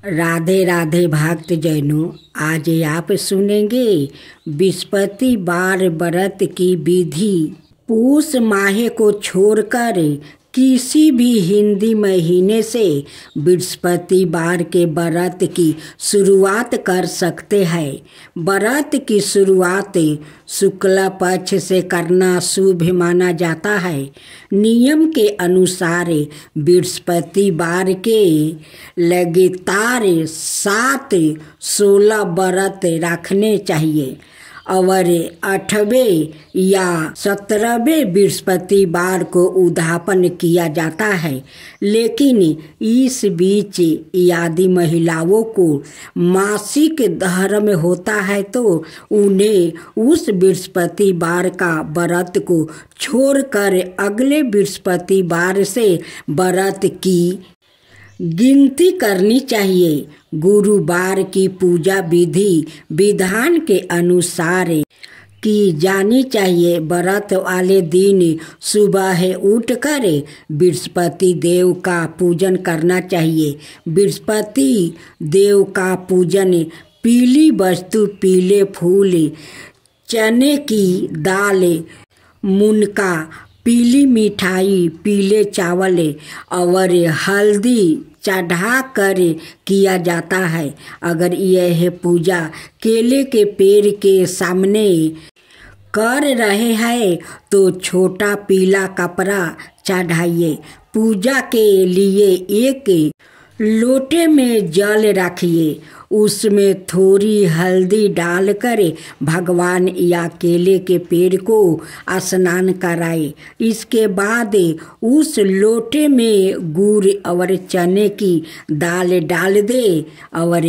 राधे राधे भक्त जैनों, आज आप सुनेंगे बृहस्पतिवार व्रत की विधि। पूष माह को छोड़कर किसी भी हिंदी महीने से बृहस्पतिवार के व्रत की शुरुआत कर सकते हैं। व्रत की शुरुआत शुक्ल पक्ष से करना शुभ माना जाता है। नियम के अनुसार बृहस्पतिवार के लगातार 7-16 व्रत रखने चाहिए और 8वें या 17वें बृहस्पतिवार को उद्यापन किया जाता है। लेकिन इस बीच यदि महिलाओं को मासिक धर्म होता है तो उन्हें उस बृहस्पतिवार का व्रत को छोड़कर अगले बृहस्पतिवार से व्रत की गिनती करनी चाहिए। गुरुवार की पूजा विधि विधान के अनुसार की जानी चाहिए। व्रत वाले दिन सुबह उठकर बृहस्पति देव का पूजन करना चाहिए। बृहस्पति देव का पूजन पीली वस्तु, पीले फूल, चने की दाल, मुनका, पीली मिठाई, पीले चावल और हल्दी चढ़ा कर किया जाता है। अगर यह पूजा केले के पेड़ के सामने कर रहे हैं तो छोटा पीला कपड़ा चढ़ाइए। पूजा के लिए एक लोटे में जल रखिए, उसमें थोड़ी हल्दी डालकर भगवान या केले के पेड़ को स्नान कराए। इसके बाद उस लोटे में गुड़ और चने की दाल डाल दे और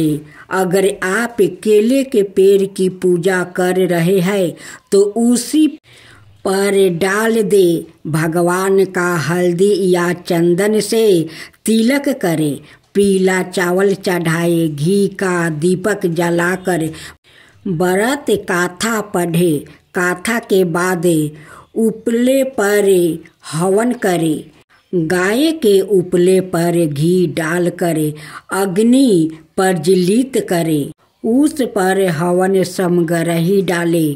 अगर आप केले के पेड़ की पूजा कर रहे हैं तो उसी पर डाल दे। भगवान का हल्दी या चंदन से तिलक करे, पीला चावल चढ़ाए, घी का दीपक जलाकर व्रत गाथा पढ़े। गाथा के बाद उपले पर हवन करे। गाय के उपले पर घी डालकर अग्नि प्रज्वलित करे, उस पर हवन समग्रही डाले,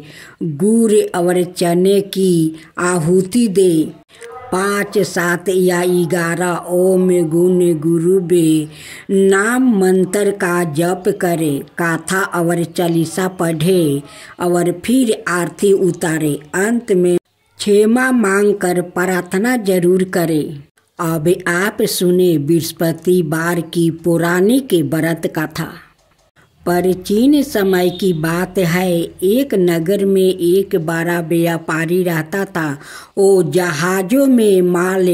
गुड़ और चने की आहुति दे। 5, 7 या 11 ओम गुण गुरुबे नाम मंत्र का जप करे। गाथा और चालीसा पढ़े और फिर आरती उतारे। अंत में क्षमा मांगकर प्रार्थना जरूर करे। अब आप सुने बृहस्पतिवार की पौराणिक व्रत कथा। प्राचीन समय की बात है, एक नगर में एक बड़ा व्यापारी रहता था। वो जहाज़ों में माल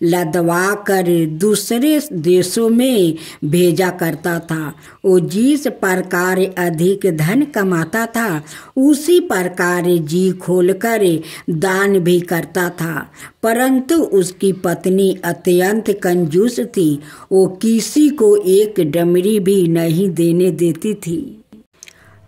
लदवा कर दूसरे देशों में भेजा करता था। वो जिस प्रकार अधिक धन कमाता था उसी प्रकार जी खोलकर दान भी करता था। परंतु उसकी पत्नी अत्यंत कंजूस थी। वो किसी को एक डमरी भी नहीं देने देती थी।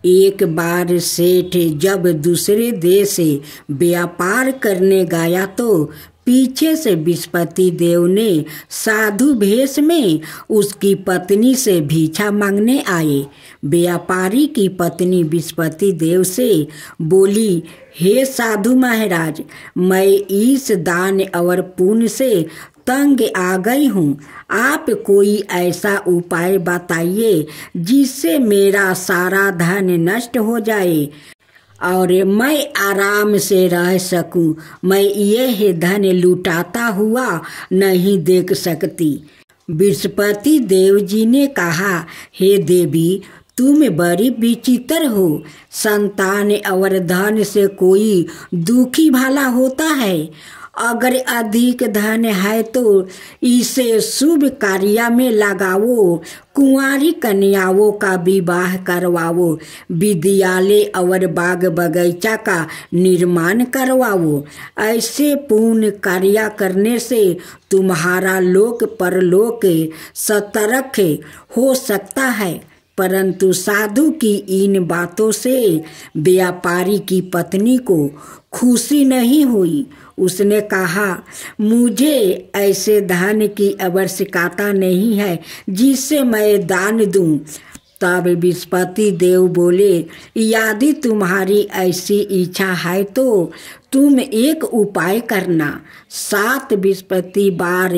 एक बार सेठ जब दूसरे देश से व्यापार करने गया तो पीछे से बृहस्पति देव ने साधु भेष में उसकी पत्नी से भिक्षा मांगने आए। व्यापारी की पत्नी बृहस्पति देव से बोली, हे साधु महाराज, मैं इस दान और पुण्य से तंग आ गई हूँ। आप कोई ऐसा उपाय बताइए जिससे मेरा सारा धन नष्ट हो जाए और मैं आराम से रह सकूं। मैं यह धन लुटाता हुआ नहीं देख सकती। बृहस्पति देव जी ने कहा, हे देवी, तुम बड़ी विचित्र हो। संतान और धन से कोई दुखी भला होता है। अगर अधिक धन है तो इसे शुभ कार्य में लगाओ, कुंवारी कन्याओं का विवाह करवाओ, विद्यालय और बाग बगीचा का निर्माण करवाओ। ऐसे पुण्य कार्य करने से तुम्हारा लोक परलोक सतर्क हो सकता है। परंतु साधु की इन बातों से व्यापारी की पत्नी को खुशी नहीं हुई। उसने कहा, मुझे ऐसे धन की आवश्यकता नहीं है जिससे मैं दान दूं। तब बृहस्पति देव बोले, यदि तुम्हारी ऐसी इच्छा है तो तुम एक उपाय करना। 7 बृहस्पतिवार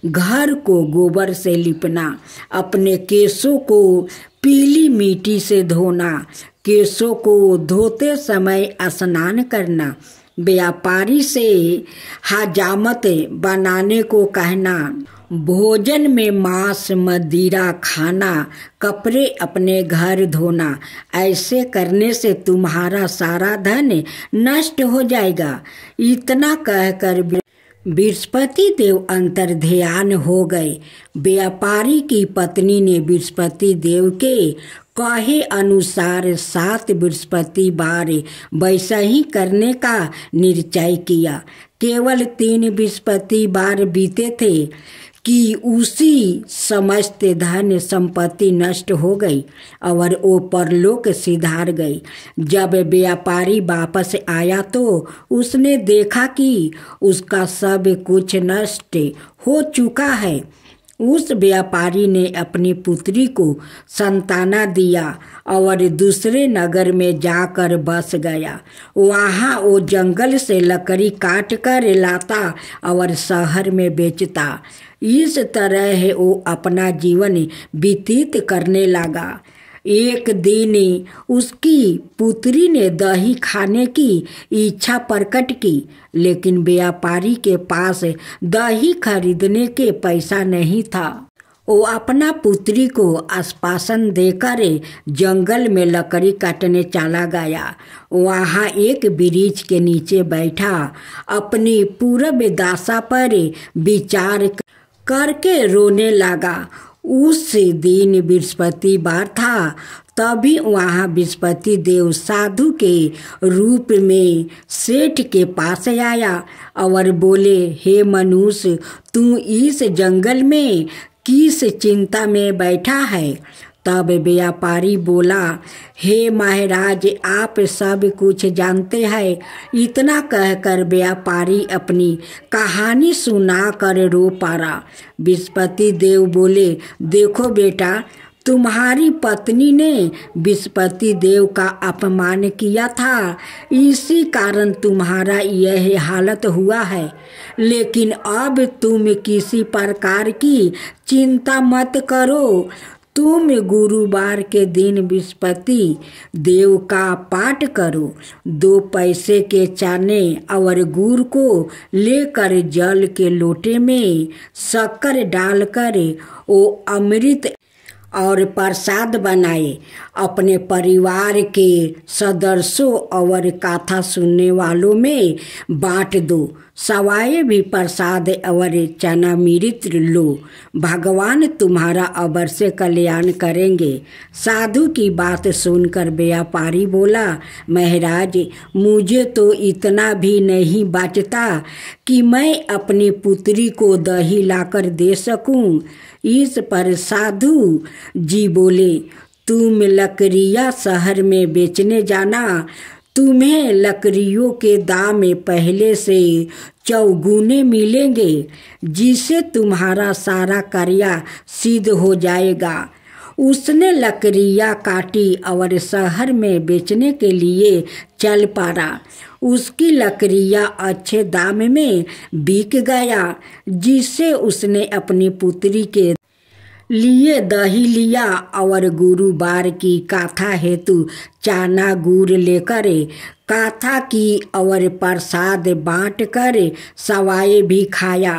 घर को गोबर से लिपना, अपने केशों को पीली मिट्टी से धोना, केशों को धोते समय स्नान करना, व्यापारी से हजामत बनाने को कहना, भोजन में मांस मदिरा खाना, कपड़े अपने घर धोना। ऐसे करने से तुम्हारा सारा धन नष्ट हो जाएगा। इतना कहकर बृहस्पति देव अंतर्ध्यान हो गए। व्यापारी की पत्नी ने बृहस्पति देव के कहे अनुसार 7 बृहस्पतिवार वैसा ही करने का निश्चय किया। केवल 3 बृहस्पतिवार बीते थे कि उसी समस्त धन संपत्ति नष्ट हो गई और वो परलोक सिधार गई। जब व्यापारी वापस आया तो उसने देखा कि उसका सब कुछ नष्ट हो चुका है। उस व्यापारी ने अपनी पुत्री को संताना दिया और दूसरे नगर में जाकर बस गया। वहाँ वो जंगल से लकड़ी काट कर लाता और शहर में बेचता। इस तरह वो अपना जीवन व्यतीत करने लगा। एक दिन उसकी पुत्री ने दही खाने की इच्छा प्रकट की, लेकिन व्यापारी के पास दही खरीदने के पैसा नहीं था। वो अपना पुत्री को आश्वासन देकर जंगल में लकड़ी काटने चला गया। वहाँ एक वृक्ष के नीचे बैठा अपनी पूर्व दशा पर विचार करके रोने लगा। उस दिन बृहस्पतिवार था। तभी वहाँ बृहस्पति देव साधु के रूप में सेठ के पास आया और बोले, हे मनुष्य, तू इस जंगल में किस चिंता में बैठा है? तब व्यापारी बोला, हे महाराज, आप सब कुछ जानते हैं। इतना कहकर व्यापारी अपनी कहानी सुना कर रो पड़ा। बृहस्पति देव बोले, देखो बेटा, तुम्हारी पत्नी ने बृहस्पति देव का अपमान किया था, इसी कारण तुम्हारा यह हालत हुआ है। लेकिन अब तुम किसी प्रकार की चिंता मत करो। तुम गुरुवार के दिन बृहस्पति देव का पाठ करो। 2 पैसे के चाने और गुड़ को लेकर जल के लोटे में शक्कर डालकर वो अमृत और प्रसाद बनाए। अपने परिवार के सदस्यों और कथा सुनने वालों में बांट दो। सवाए भी प्रसाद और चनामृत लो। भगवान तुम्हारा अवश्य कल्याण करेंगे। साधु की बात सुनकर व्यापारी बोला, महाराज, मुझे तो इतना भी नहीं बचता कि मैं अपनी पुत्री को दही लाकर दे सकूं। इस पर साधु जी बोले, तुम लकड़ियाँ शहर में बेचने जाना। तुम्हें लकड़ियों के दाम पहले से चौगुने मिलेंगे, जिससे तुम्हारा सारा कार्य सिद्ध हो जाएगा। उसने लकड़ियाँ काटी और शहर में बेचने के लिए चल पड़ा। उसकी लकड़ियाँ अच्छे दाम में बिक गया, जिससे उसने अपनी पुत्री के लिए दही लिया और गुरुवार की कथा हेतु चाना गुड़ लेकर कथा की और प्रसाद बांट कर सवाए भी खाया।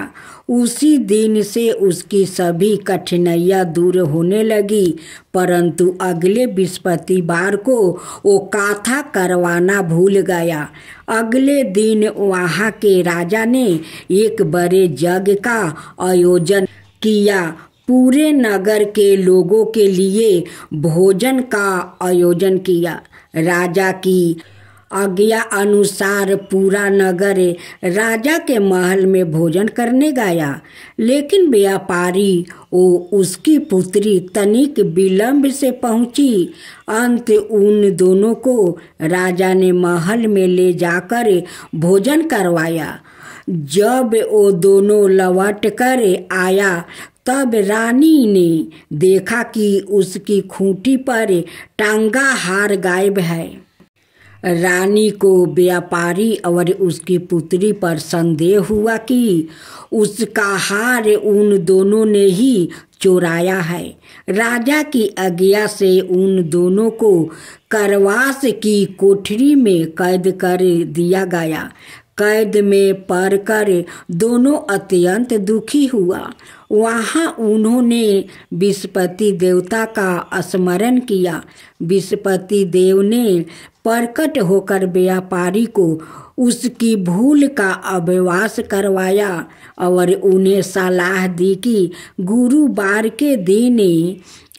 उसी दिन से उसकी सभी कठिनाइयाँ दूर होने लगी। परंतु अगले बृहस्पतिवार को वो कथा करवाना भूल गया। अगले दिन वहाँ के राजा ने एक बड़े यज्ञ का आयोजन किया। पूरे नगर के लोगों के लिए भोजन का आयोजन किया। राजा की आज्ञा अनुसार पूरा नगर राजा के महल में भोजन करने गया, लेकिन व्यापारी उसकी पुत्री तनिक विलंब से पहुंची। अंत उन दोनों को राजा ने महल में ले जाकर भोजन करवाया। जब वो दोनों लौट कर आया तब रानी ने देखा कि उसकी खूंटी पर टांगा हार गायब है। रानी को व्यापारी और उसकी पुत्री पर संदेह हुआ कि उसका हार उन दोनों ने ही चुराया है। राजा की आज्ञा से उन दोनों को कारावास की कोठरी में कैद कर दिया गया। कैद में पड़कर दोनों अत्यंत दुखी हुआ। वहाँ उन्होंने विस्पति देवता का स्मरण किया। विस्पति देव ने प्रकट होकर व्यापारी को उसकी भूल का अभ्यास करवाया और उन्हें सलाह दी कि गुरुवार के दिन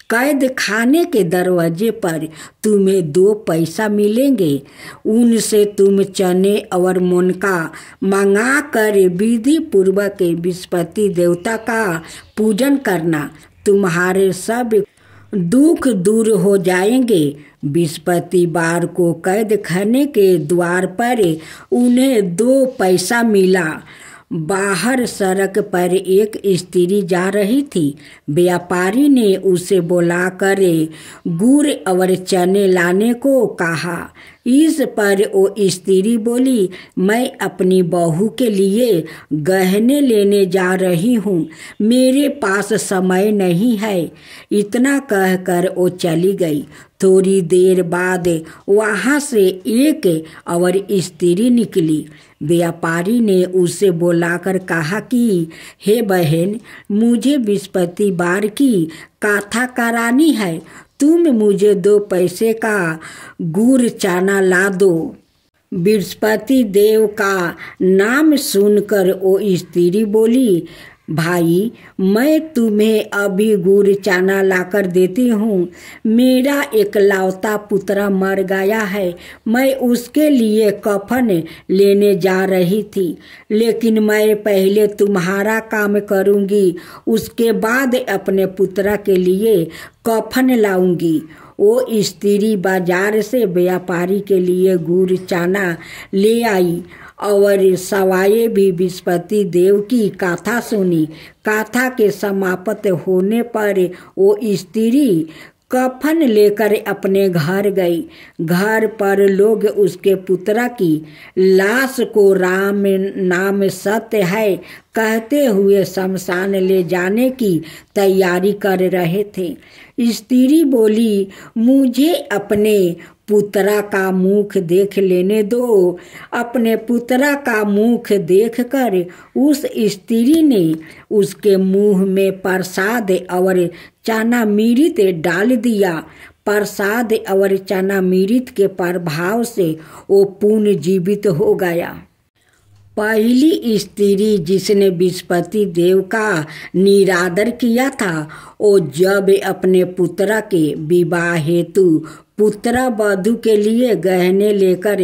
कैद खाने के दरवाजे पर तुम्हें 2 पैसा मिलेंगे। उनसे तुम चने और मुनका मंगा कर विधि पूर्वक विस्पति देवता का पूजन करना। तुम्हारे सब दुख दूर हो जाएंगे। बृहस्पतिवार को कैद खाने के द्वार पर उन्हें 2 पैसा मिला। बाहर सड़क पर एक स्त्री जा रही थी। व्यापारी ने उसे बुलाकर गुड़ और चने लाने को कहा। इस पर वो स्त्री बोली, मैं अपनी बहू के लिए गहने लेने जा रही हूँ, मेरे पास समय नहीं है। इतना कहकर वो चली गई। थोड़ी देर बाद वहाँ से एक और स्त्री निकली। व्यापारी ने उसे बुलाकर कहा कि हे बहन, मुझे बृहस्पतिवार की कथा करानी है, तुम मुझे 2 पैसे का गुड़ चना ला दो। बृहस्पति देव का नाम सुनकर वो स्त्री बोली, भाई, मैं तुम्हें अभी गुड़ चना लाकर देती हूँ। मेरा एकलौता पुत्र मर गया है, मैं उसके लिए कफन लेने जा रही थी, लेकिन मैं पहले तुम्हारा काम करूँगी, उसके बाद अपने पुत्र के लिए कफन लाऊंगी। वो स्त्री बाजार से व्यापारी के लिए गुड़ चना ले आई और सवाए भी बृहस्पति देव की कथा सुनी। कथा के समाप्त होने पर वो स्त्री कफन लेकर अपने घर गई। घर पर लोग उसके पुत्र की लाश को राम नाम सत्य है कहते हुए शमशान ले जाने की तैयारी कर रहे थे। स्त्री बोली, मुझे अपने पुत्रा का मुख देख लेने दो। अपने पुत्रा का मुख देखकर उस स्त्री ने उसके मुंह में प्रसाद और चना मृत डाल दिया। प्रसाद और चना मृत के प्रभाव से वो पुनर्जीवित हो गया। पहली स्त्री जिसने बृहस्पति देव का निरादर किया था, वो जब अपने पुत्र के विवाह हेतु पुत्र वधू के लिए गहने लेकर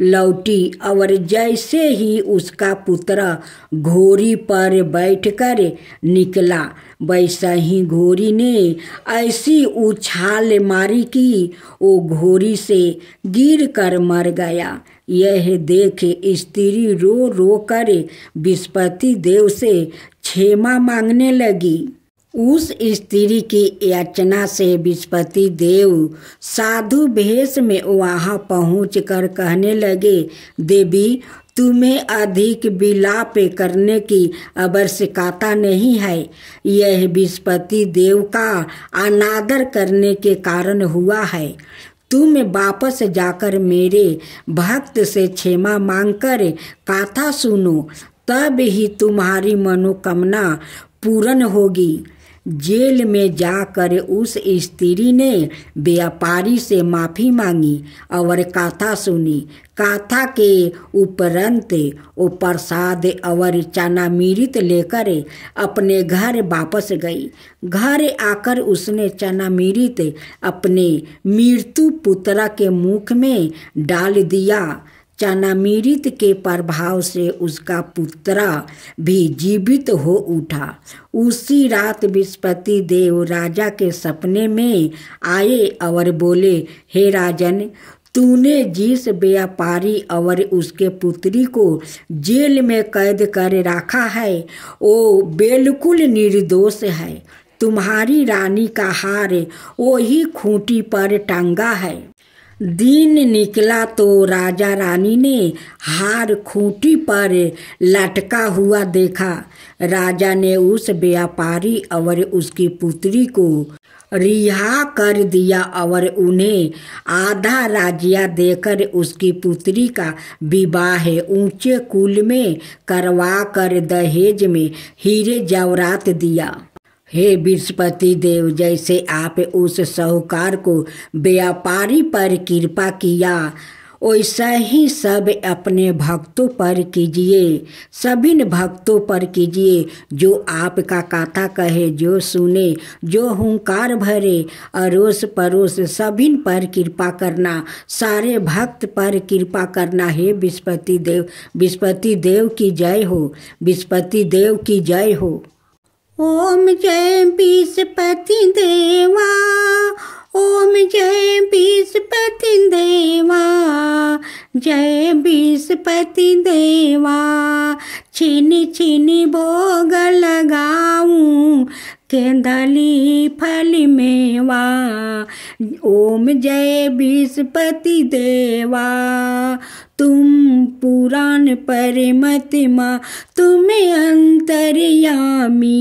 लौटी और जैसे ही उसका पुत्र घोड़ी पर बैठकर निकला, वैसा ही घोड़ी ने ऐसी उछाल मारी कि वो घोड़ी से गिर कर मर गया। यह देख स्त्री रो रो कर बृहस्पति देव से क्षमा मांगने लगी। उस स्त्री की याचना से बृहस्पति देव साधु भेष में वहाँ पहुँचकर कहने लगे, देवी, तुम्हें अधिक विलाप करने की आवश्यकता नहीं है। यह बृहस्पति देव का अनादर करने के कारण हुआ है। तुम वापस जाकर मेरे भक्त से क्षमा मांगकर कथा सुनो, तब ही तुम्हारी मनोकामना पूर्ण होगी। जेल में जाकर उस स्त्री ने व्यापारी से माफ़ी मांगी और कथा सुनी। कथा के उपरंत वो प्रसाद और चनामृत लेकर अपने घर वापस गई। घर आकर उसने चनामृत अपने मृत्यु पुत्र के मुख में डाल दिया। चनामृत के प्रभाव से उसका पुत्र भी जीवित हो उठा। उसी रात बृहस्पति देव राजा के सपने में आए और बोले, हे राजन, तूने जिस व्यापारी और उसके पुत्री को जेल में कैद कर रखा है वो बिल्कुल निर्दोष है। तुम्हारी रानी का हार वही खूंटी पर टंगा है। दिन निकला तो राजा रानी ने हार खूंटी पर लटका हुआ देखा। राजा ने उस व्यापारी और उसकी पुत्री को रिहा कर दिया और उन्हें आधा राज्य देकर उसकी पुत्री का विवाह ऊंचे कुल में करवा कर दहेज में हीरे जवाहरात दिया। हे बृहस्पति देव, जैसे आप उस साहूकार को व्यापारी पर कृपा किया वैसा ही सब अपने भक्तों पर कीजिए। सभी भक्तों पर कीजिए जो आपका कथा कहे, जो सुने, जो हुंकार भरे। अड़ोस पड़ोस सभी पर कृपा करना, सारे भक्त पर कृपा करना। हे बृहस्पति देव, बृहस्पति देव की जय हो, बृहस्पति देव की जय हो। ओम जय बृहस्पति देवा, ओम जय बृहस्पति देवा, जय बृहस्पति देवा। छिनी छिनी भोग लगाऊं केंदली फल मेवा। ओम जय बृहस्पति देवा, तुम पुराण परमात्मा, तुम्हें अंतर्यामी।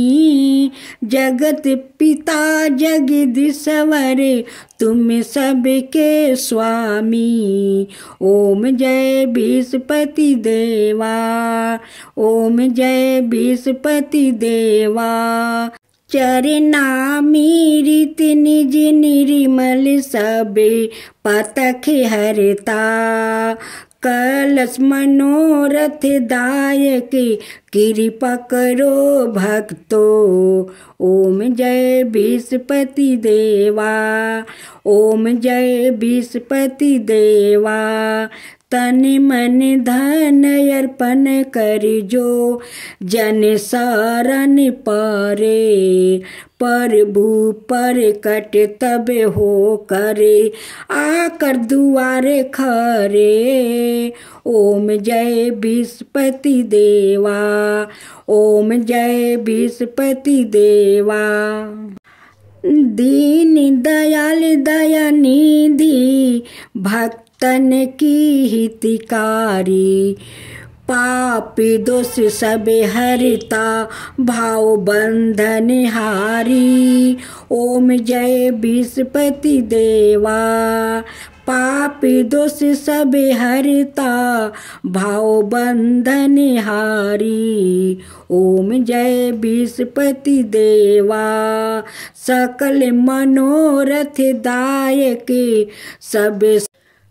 जगत पिता जगदीश्वर, तुम सबके स्वामी। ओम जय बृहस्पति देवा, ओम जय बृहस्पति देवा। चरनामृत निज निर्मल सबे पतख हरता। कलश मनोरथ दायक कृपा करो भक्तो। ओम जय बृहस्पति देवा, ओम जय बृहस्पति देवा। तन मन धन अर्पण कर जो जन शरण परे। प्रभु पर कट तब हो करे आकर दुआरे खरे। ओम जय बृहस्पति देवा, ओम जय बृहस्पति देवा। दीन दयाल दया निधि, भक्तन की हितकारी। पापी दोष सब हरता, भाव बंधन हारी। ओम जय बृहस्पति देवा, पापी दोष सब हरता, भाव बंधन हारी। ओम जय बृहस्पति देवा, सकल मनोरथ दायक सब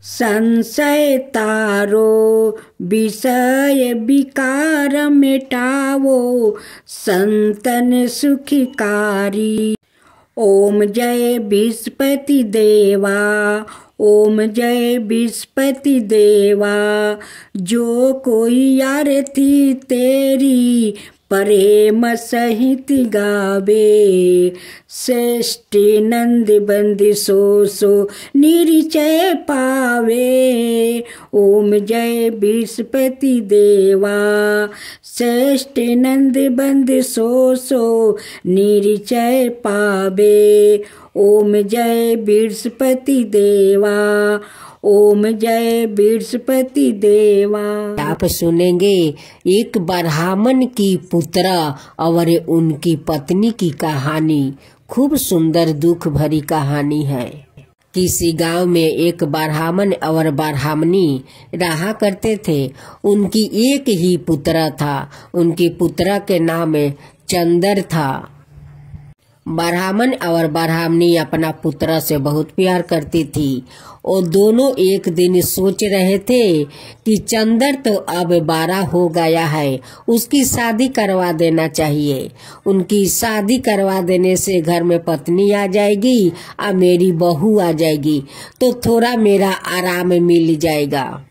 संशय तारो। विषय विकार मिटावो, संतन सुखकारी। ओम जय बृहस्पति देवा, ओम जय बृहस्पति देवा। जो कोई आरती तेरी प्रेम सहित गावे। श्रेष्ठी नंद बंदी सो सो निरिचय पावे। ओम जय बृहस्पति देवा, श्रेष्ठ नंद बंदी सो सो निरिचय पावे। ओम जय बृहस्पति देवा, ओम जय बृहस्पति देवा। आप सुनेंगे एक ब्राह्मण की पुत्र और उनकी पत्नी की कहानी। खूब सुंदर दुख भरी कहानी है। किसी गांव में एक ब्राह्मण और ब्राह्मणी रहा करते थे। उनकी एक ही पुत्र था। उनकी पुत्र के नाम चंदर था। ब्राह्मण और ब्राह्मणी अपना पुत्र से बहुत प्यार करती थी और दोनों एक दिन सोच रहे थे कि चंदर तो अब 12 हो गया है, उसकी शादी करवा देना चाहिए। उनकी शादी करवा देने से घर में पत्नी आ जाएगी और मेरी बहू आ जाएगी तो थोड़ा मेरा आराम मिल जाएगा।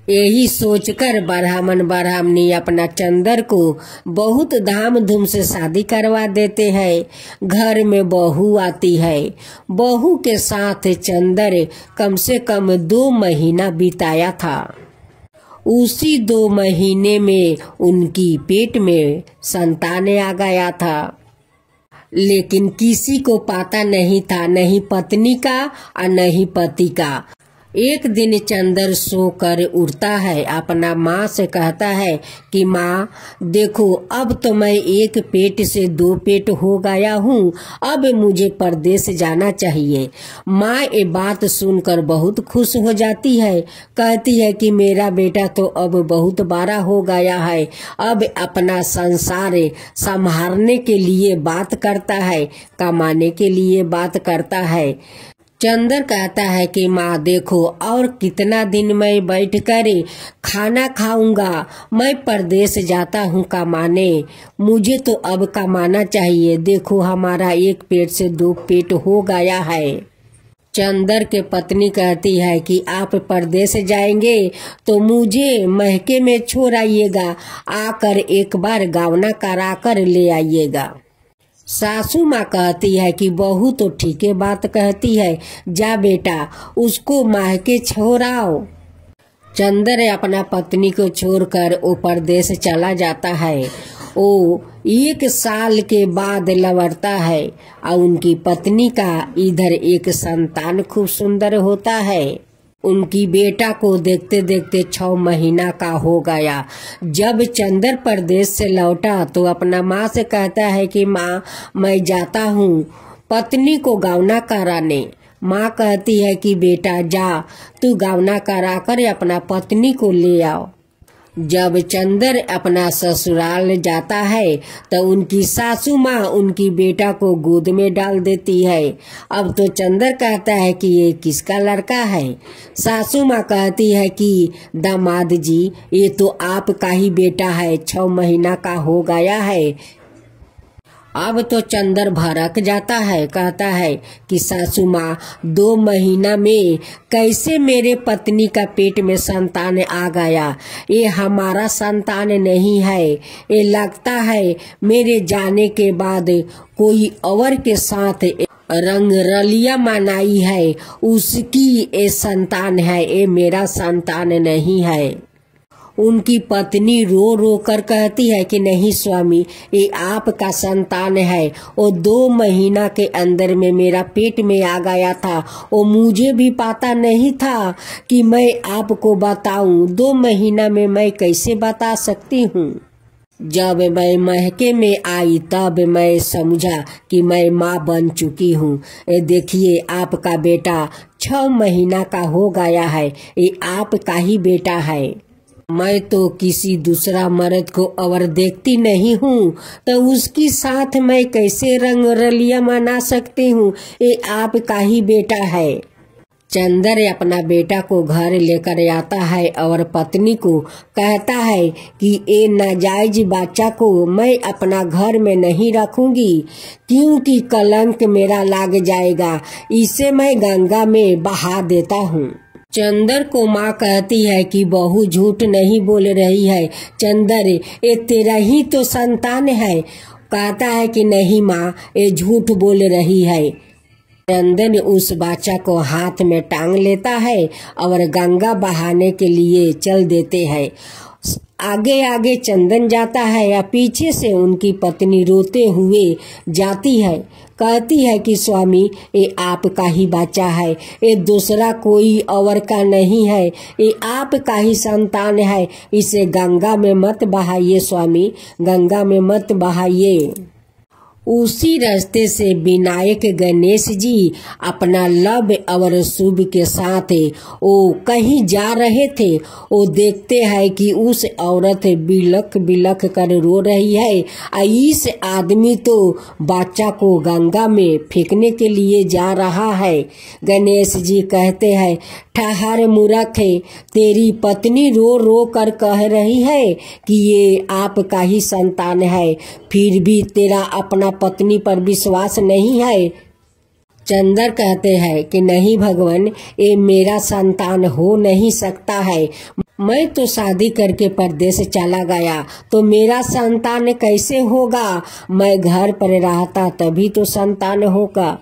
यही सोचकर ब्राह्मण ब्राह्मणी अपना चंदर को बहुत धाम-धूम से शादी करवा देते हैं। घर में बहू आती है। बहू के साथ चंदर कम से कम 2 महीना बिताया था। उसी 2 महीने में उनकी पेट में संतान आ गया था, लेकिन किसी को पता नहीं था, नहीं पत्नी का और नहीं पति का। एक दिन चंदर सोकर उठता है, अपना माँ से कहता है कि माँ देखो, अब तो मैं एक पेट से 2 पेट हो गया हूँ, अब मुझे परदेश जाना चाहिए। माँ ये बात सुनकर बहुत खुश हो जाती है, कहती है कि मेरा बेटा तो अब बहुत बड़ा हो गया है, अब अपना संसार संभालने के लिए बात करता है, कमाने के लिए बात करता है। चंदर कहता है कि माँ देखो, और कितना दिन मैं बैठकर खाना खाऊंगा, मैं परदेश जाता हूँ कमाने, मुझे तो अब कमाना चाहिए। देखो हमारा एक पेट से 2 पेट हो गया है। चंदर के पत्नी कहती है कि आप परदेश जाएंगे तो मुझे महके में छोड़ आइएगा, आकर एक बार गावना करा कर ले आइएगा। सासू माँ कहती है कि बहू तो ठीक है बात कहती है, जा बेटा उसको महके छोड़ाओ। चंदर अपना पत्नी को छोड़कर वो परदेश चला जाता है। वो 1 साल के बाद लौटता है और उनकी पत्नी का इधर एक संतान खूब सुंदर होता है। उनकी बेटा को देखते देखते 6 महीना का हो गया। जब चंदर परदेश से लौटा तो अपना माँ से कहता है कि माँ मैं जाता हूँ पत्नी को गावना कराने। माँ कहती है कि बेटा जा, तू गावना करा कर अपना पत्नी को ले आओ। जब चंदर अपना ससुराल जाता है तो उनकी सासू माँ उनकी बेटा को गोद में डाल देती है। अब तो चंदर कहता है कि ये किसका लड़का है। सासू माँ कहती है कि दामाद जी ये तो आपका ही बेटा है, 6 महीना का हो गया है। अब तो चंदर भड़क जाता है, कहता है कि सासू माँ 2 महीना में कैसे मेरे पत्नी का पेट में संतान आ गया, ये हमारा संतान नहीं है, ये लगता है मेरे जाने के बाद कोई और के साथ रंग रलिया मनाई है, उसकी ये संतान है, ये मेरा संतान नहीं है। उनकी पत्नी रो रो कर कहती है कि नहीं स्वामी ये आपका संतान है, और 2 महीना के अंदर में मेरा पेट में आ गया था, और मुझे भी पता नहीं था कि मैं आपको बताऊं। 2 महीना में मैं कैसे बता सकती हूँ। जब मैं महके में आई तब मैं समझा कि मैं माँ बन चुकी हूँ। ये देखिए आपका बेटा 6 महीना का हो गया है, ये आपका ही बेटा है। मैं तो किसी दूसरा मर्द को और देखती नहीं हूँ, तो उसकी साथ मैं कैसे रंग रलिया मना सकती हूँ, ये आपका ही बेटा है। चंदर अपना बेटा को घर लेकर आता है और पत्नी को कहता है कि ये नाजायज बच्चा को मैं अपना घर में नहीं रखूंगी, क्योंकि कलंक मेरा लग जाएगा, इसे मैं गंगा में बहा देता हूँ। चंदर को माँ कहती है कि बहू झूठ नहीं बोल रही है, चंदर ये तेरा ही तो संतान है। कहता है कि नहीं माँ ये झूठ बोल रही है। चंदन उस बच्चा को हाथ में टांग लेता है और गंगा बहाने के लिए चल देते हैं। आगे आगे चंदन जाता है या पीछे से उनकी पत्नी रोते हुए जाती है, कहती है कि स्वामी ये आपका ही बच्चा है, ये दूसरा कोई और का नहीं है, ये आपका ही संतान है, इसे गंगा में मत बहाइए स्वामी, गंगा में मत बहाइए। उसी रास्ते से विनायक गणेश जी अपना लव और शुभ के साथ वो कहीं जा रहे थे। वो देखते हैं कि उस औरत बिलख बिलख कर रो रही है और इस आदमी तो बच्चा को गंगा में फेंकने के लिए जा रहा है। गणेश जी कहते हैं, ठहर मूर्ख, तेरी पत्नी रो रो कर कह रही है कि ये आपका ही संतान है, फिर भी तेरा अपना पत्नी पर विश्वास नहीं है। चंदर कहते हैं कि नहीं भगवान, ये मेरा संतान हो नहीं सकता है। मैं तो शादी करके परदेश चला गया तो मेरा संतान कैसे होगा? मैं घर पर रहता तभी तो संतान होगा।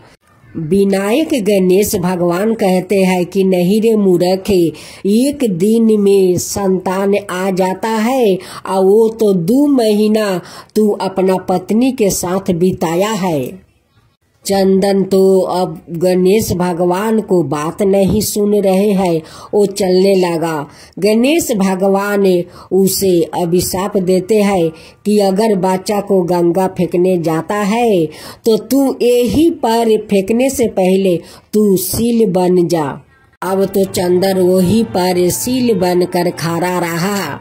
विनायक गणेश भगवान कहते हैं कि नहीं रे मूर्ख, एक दिन में संतान आ जाता है और वो तो 2 महीना तू अपना पत्नी के साथ बिताया है। चंदन तो अब गणेश भगवान को बात नहीं सुन रहे हैं। वो चलने लगा। गणेश भगवान उसे अभिशाप देते हैं कि अगर बच्चा को गंगा फेंकने जाता है तो तू यही पर फेंकने से पहले तू सील बन जा। अब तो चंदन वही पर सील बनकर खड़ा रहा।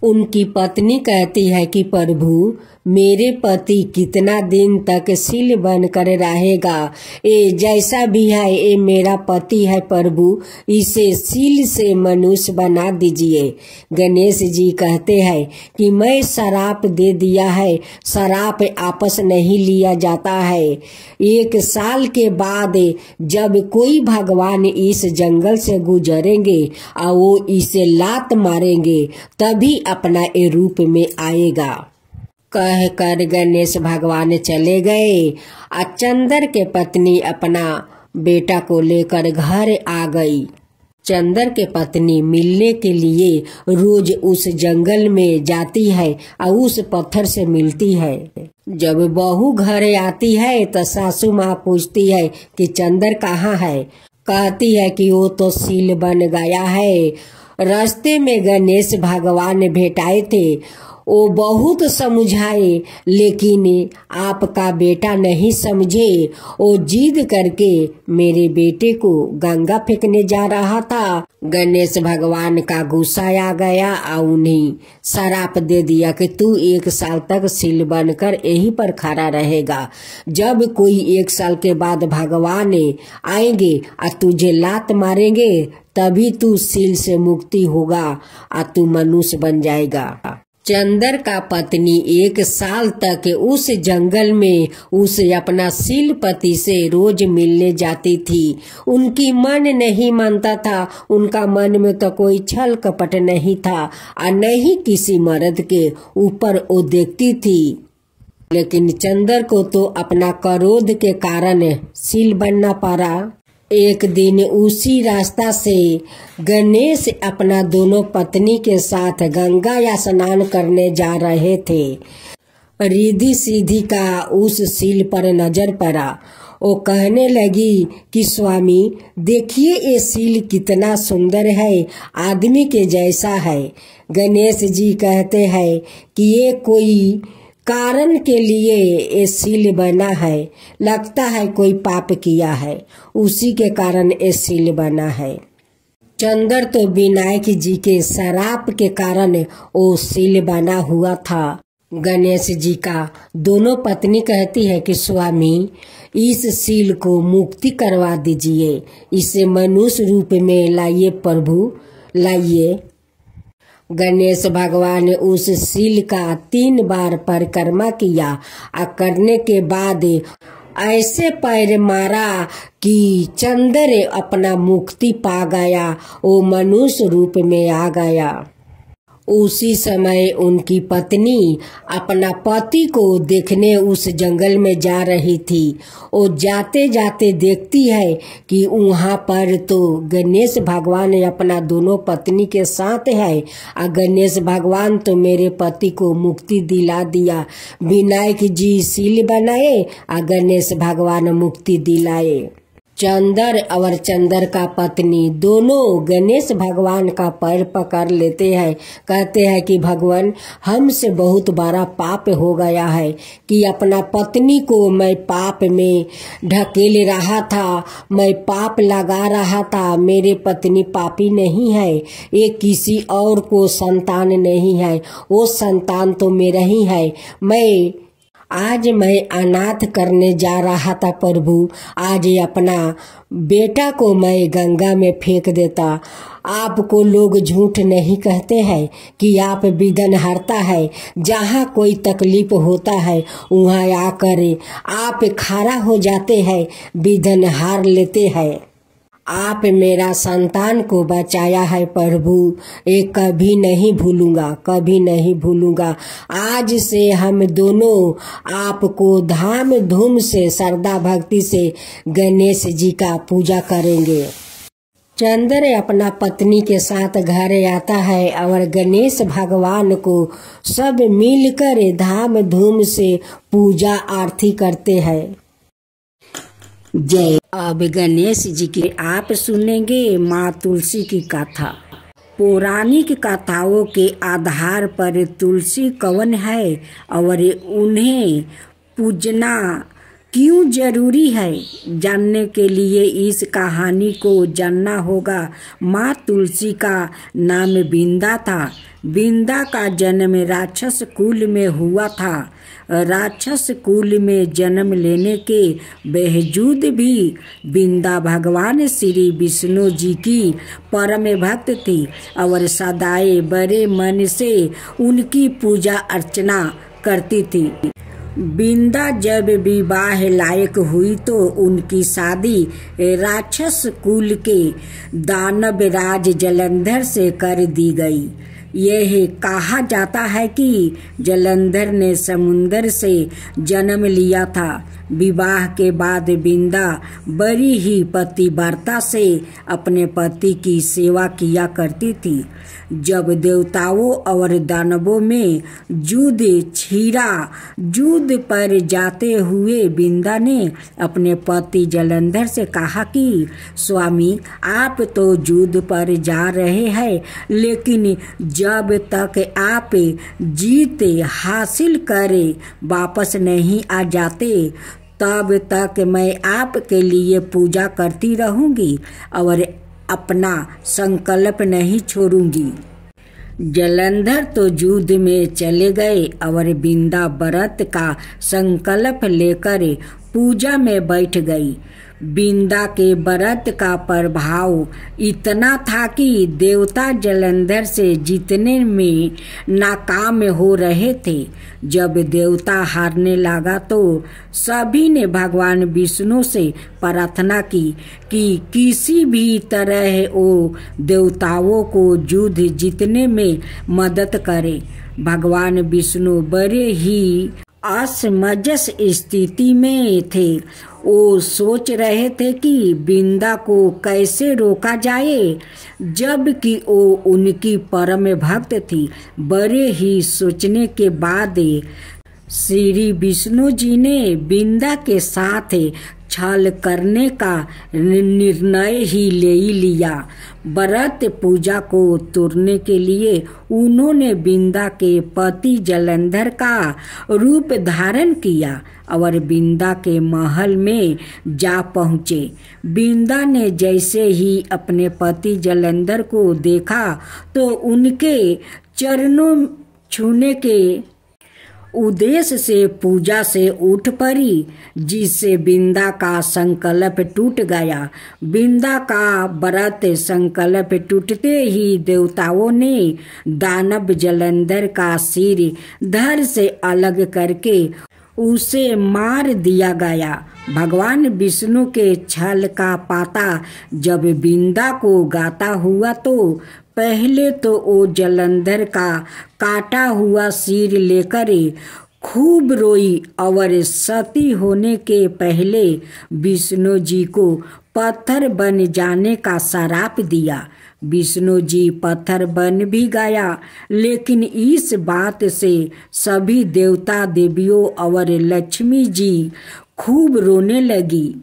उनकी पत्नी कहती है कि प्रभु, मेरे पति कितना दिन तक सील बनकर रहेगा? ये जैसा भी है ये मेरा पति है प्रभु, इसे सील से मनुष्य बना दीजिए। गणेश जी कहते हैं कि मैं शराप दे दिया है, शराप आपस नहीं लिया जाता है। 1 साल के बाद जब कोई भगवान इस जंगल से गुजरेंगे और वो इसे लात मारेंगे तभी अपना ये रूप में आएगा। कह कर गणेश भगवान चले गए। चंदर के पत्नी अपना बेटा को लेकर घर आ गई। चंदर के पत्नी मिलने के लिए रोज उस जंगल में जाती है और उस पत्थर से मिलती है। जब बहू घर आती है तो सासू माँ पूछती है कि चंदर कहाँ है? कहती है कि वो तो सील बन गया है। रास्ते में गणेश भगवान भेटाए थे। वो बहुत समझाए लेकिन आपका बेटा नहीं समझे। वो जिद करके मेरे बेटे को गंगा फेंकने जा रहा था। गणेश भगवान का गुस्सा आ गया और उन्हें शराप दे दिया कि तू 1 साल तक सील बनकर यहीं पर खड़ा रहेगा। जब कोई 1 साल के बाद भगवान आएंगे और तुझे लात मारेंगे तभी तू सील से मुक्ति होगा और तू मनुष्य बन जाएगा। चंदर का पत्नी 1 साल तक उस जंगल में उस अपना सील पति से रोज मिलने जाती थी। उनकी मन नहीं मानता था। उनका मन में तो कोई छल कपट नहीं था और नहीं किसी मर्द के ऊपर वो देखती थी। लेकिन चंदर को तो अपना क्रोध के कारण सील बनना पड़ा। एक दिन उसी रास्ता से गणेश अपना दोनों पत्नी के साथ गंगा या स्नान करने जा रहे थे। रिद्धि सिद्धि का उस सील पर नजर पड़ा। वो कहने लगी कि स्वामी देखिए ये सील कितना सुंदर है, आदमी के जैसा है। गणेश जी कहते हैं कि ये कोई कारण के लिए ये सील बना है, लगता है कोई पाप किया है उसी के कारण ये सील बना है। चंदर तो विनायक जी के शराप के कारण वो सील बना हुआ था। गणेश जी का दोनों पत्नी कहती है कि स्वामी इस सील को मुक्ति करवा दीजिए, इसे मनुष्य रूप में लाइए प्रभु, लाइए। गणेश भगवान ने उस सील का 3 बार परिक्रमा किया और करने के बाद ऐसे पैर मारा कि चंदर अपना मुक्ति पा गया, वो मनुष्य रूप में आ गया। उसी समय उनकी पत्नी अपना पति को देखने उस जंगल में जा रही थी। वो जाते जाते देखती है कि वहाँ पर तो गणेश भगवान अपना दोनों पत्नी के साथ है और गणेश भगवान तो मेरे पति को मुक्ति दिला दिया। विनायक जी सील बनाए और गणेश भगवान मुक्ति दिलाए। चंद्र और चंद्र का पत्नी दोनों गणेश भगवान का पैर पकड़ लेते हैं। कहते हैं कि भगवान, हमसे बहुत बड़ा पाप हो गया है कि अपना पत्नी को मैं पाप में ढकेल रहा था, मैं पाप लगा रहा था। मेरे पत्नी पापी नहीं है, ये किसी और को संतान नहीं है, वो संतान तो मेरा ही है। आज मैं अनाथ करने जा रहा था प्रभु, आज अपना बेटा को मैं गंगा में फेंक देता। आपको लोग झूठ नहीं कहते हैं कि आप विघ्नहर्ता है। जहाँ कोई तकलीफ होता है वहाँ आकर आप खड़ा हो जाते हैं, विघ्न हार लेते हैं। आप मेरा संतान को बचाया है प्रभु, ये कभी नहीं भूलूंगा, कभी नहीं भूलूंगा। आज से हम दोनों आपको धाम धूम से श्रद्धा भक्ति से गणेश जी का पूजा करेंगे। चंद्र अपना पत्नी के साथ घर आता है और गणेश भगवान को सब मिलकर धाम धूम से पूजा आरती करते हैं। जय। अब गणेश जी की आप सुनेंगे माँ तुलसी की कथा। पौराणिक कथाओं के आधार पर तुलसी कौन है और उन्हें पूजना क्यों जरूरी है, जानने के लिए इस कहानी को जानना होगा। माँ तुलसी का नाम बिंदा था। बिंदा का जन्म राक्षस कुल में हुआ था। राक्षस कुल में जन्म लेने के बावजूद भी बिंदा भगवान श्री विष्णु जी की परम भक्त थी और सदाए बड़े मन से उनकी पूजा अर्चना करती थी। बिंदा जब विवाह लायक हुई तो उनकी शादी राक्षस कुल के दानव राज जलंधर से कर दी गई। यह कहा जाता है कि जलंधर ने समुंदर से जन्म लिया था। विवाह के बाद बिंदा बड़ी ही पतिव्रता से अपने पति की सेवा किया करती थी। जब देवताओं और दानवों में युद्ध छिड़ा, युद्ध पर जाते हुए बिंदा ने अपने पति जलंधर से कहा कि स्वामी, आप तो युद्ध पर जा रहे हैं, लेकिन जब तक आप जीत हासिल करे वापस नहीं आ जाते तब तक मैं आपके लिए पूजा करती रहूंगी और अपना संकल्प नहीं छोड़ूंगी। जलंधर तो युद्ध में चले गए और बिंदा व्रत का संकल्प लेकर पूजा में बैठ गई। बिंदा के व्रत का प्रभाव इतना था कि देवता जलंधर से जीतने में नाकाम हो रहे थे। जब देवता हारने लगा तो सभी ने भगवान विष्णु से प्रार्थना की कि किसी भी तरह वो देवताओं को युद्ध जीतने में मदद करे। भगवान विष्णु बड़े ही असमंजस स्थिति में थे। वो सोच रहे थे कि बिंदा को कैसे रोका जाए, जबकि वो उनकी परम भक्त थी। बड़े ही सोचने के बाद श्री विष्णु जी ने बिंदा के साथ छल करने का निर्णय ही ले लिया। व्रत पूजा को तोड़ने के लिए उन्होंने बिंदा के पति जलंधर का रूप धारण किया और बिंदा के महल में जा पहुँचे। बिंदा ने जैसे ही अपने पति जलंधर को देखा तो उनके चरणों छूने के उद्देश्य से पूजा से उठ पड़ी, जिससे बिंदा का संकल्प टूट गया। बिंदा का व्रत संकल्प टूटते ही देवताओं ने दानव जलंधर का सिर धड़ से अलग करके उसे मार दिया गया। भगवान विष्णु के छल का पाता जब बिंदा को गाता हुआ तो पहले तो वो जलंधर का काटा हुआ सिर लेकर खूब रोई और सती होने के पहले विष्णु जी को पत्थर बन जाने का श्राप दिया। विष्णु जी पत्थर बन भी गया, लेकिन इस बात से सभी देवता देवियों और लक्ष्मी जी खूब रोने लगी।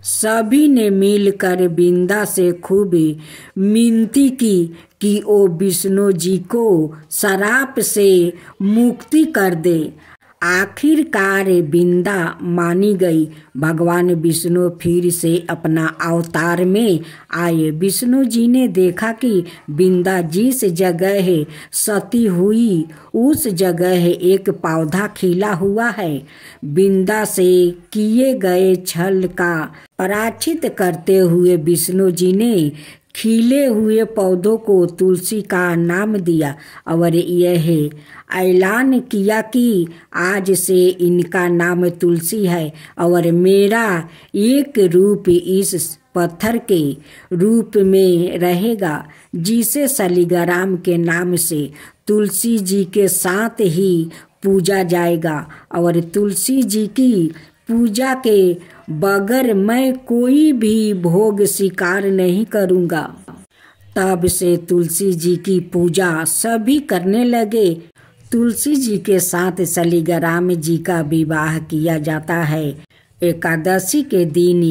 सभी ने मिलकर बिंदा से खूब मिनती की कि ओ विष्णु जी को शराप से मुक्ति कर दे। आखिरकार बिंदा मानी गई। भगवान विष्णु फिर से अपना अवतार में आए। विष्णु जी ने देखा कि बिंदा जिस जगह सती हुई उस जगह एक पौधा खिला हुआ है। बिंदा से किए गए छल का प्रायश्चित करते हुए विष्णु जी ने खिले हुए पौधों को तुलसी का नाम दिया और यह ऐलान किया कि आज से इनका नाम तुलसी है और मेरा एक रूप इस पत्थर के रूप में रहेगा, जिसे शालिग्राम के नाम से तुलसी जी के साथ ही पूजा जाएगा और तुलसी जी की पूजा के बगैर मैं कोई भी भोग स्वीकार नहीं करूँगा। तब से तुलसी जी की पूजा सभी करने लगे। तुलसी जी के साथ शालिग्राम जी का विवाह किया जाता है। एकादशी के दिन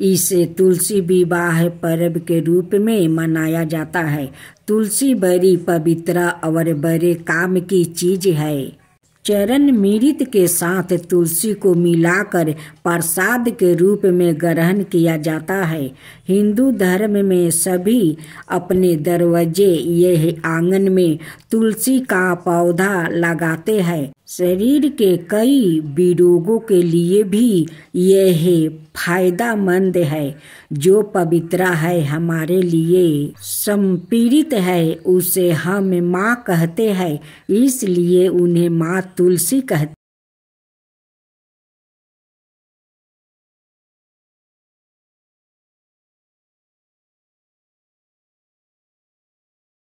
इसे तुलसी विवाह पर्व के रूप में मनाया जाता है। तुलसी बड़ी पवित्र और बड़े काम की चीज है। चरण मृत के साथ तुलसी को मिलाकर प्रसाद के रूप में ग्रहण किया जाता है। हिंदू धर्म में सभी अपने दरवाजे यह आंगन में तुलसी का पौधा लगाते हैं। शरीर के कई विरोगों के लिए भी यह फायदेमंद है। जो पवित्र है हमारे लिए समर्पित है उसे हम माँ कहते हैं, इसलिए उन्हें माँ तुलसी कहते